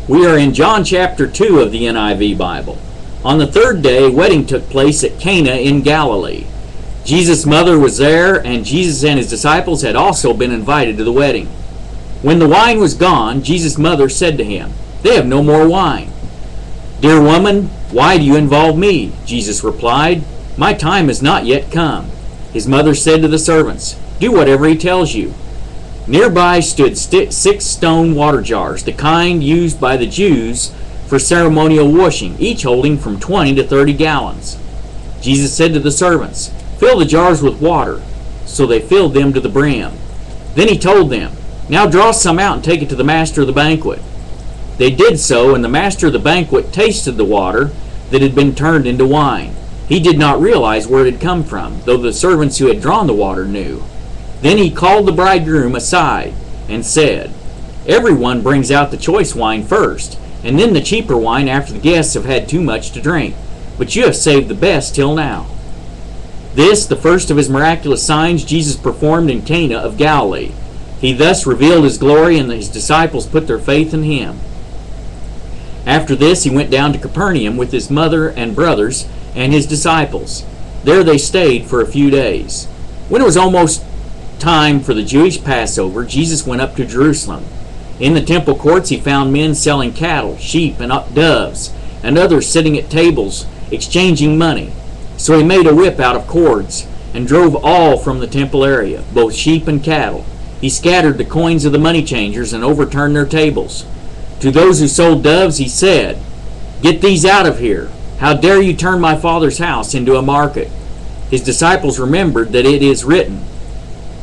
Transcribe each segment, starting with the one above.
We are in John chapter 2 of the NIV Bible. On the third day, a wedding took place at Cana in Galilee. Jesus' mother was there, and Jesus and his disciples had also been invited to the wedding. When the wine was gone, Jesus' mother said to him, "They have no more wine." "Dear woman, why do you involve me?" Jesus replied, "My time has not yet come." His mother said to the servants, "Do whatever he tells you." Nearby stood 6 stone water jars, the kind used by the Jews for ceremonial washing, each holding from 20 to 30 gallons. Jesus said to the servants, "Fill the jars with water." So they filled them to the brim. Then he told them, "Now draw some out and take it to the master of the banquet." They did so, and the master of the banquet tasted the water that had been turned into wine. He did not realize where it had come from, though the servants who had drawn the water knew. Then he called the bridegroom aside and said, "Everyone brings out the choice wine first, and then the cheaper wine after the guests have had too much to drink. But you have saved the best till now." This, the first of his miraculous signs, Jesus performed in Cana of Galilee. He thus revealed his glory, and his disciples put their faith in him. After this, he went down to Capernaum with his mother and brothers and his disciples. There they stayed for a few days. When it was almost time for the Jewish Passover, Jesus went up to Jerusalem. In the temple courts he found men selling cattle, sheep, and doves, and others sitting at tables exchanging money. So he made a whip out of cords and drove all from the temple area, both sheep and cattle. He scattered the coins of the money changers and overturned their tables. To those who sold doves he said, "Get these out of here. How dare you turn my Father's house into a market?" His disciples remembered that it is written,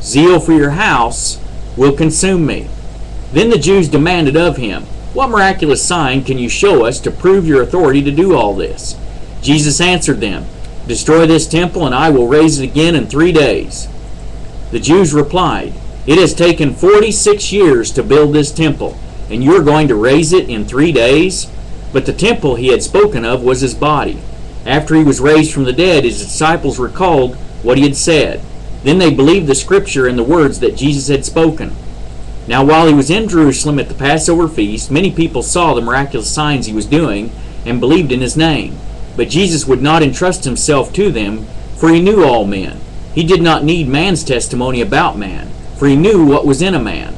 "Zeal for your house will consume me." Then the Jews demanded of him, "What miraculous sign can you show us to prove your authority to do all this?" Jesus answered them, "Destroy this temple, and I will raise it again in 3 days." The Jews replied, "It has taken 46 years to build this temple, and you are going to raise it in 3 days?" But the temple he had spoken of was his body. After he was raised from the dead, his disciples recalled what he had said. Then they believed the scripture and the words that Jesus had spoken. Now while he was in Jerusalem at the Passover feast, many people saw the miraculous signs he was doing and believed in his name. But Jesus would not entrust himself to them, for he knew all men. He did not need man's testimony about man, for he knew what was in a man.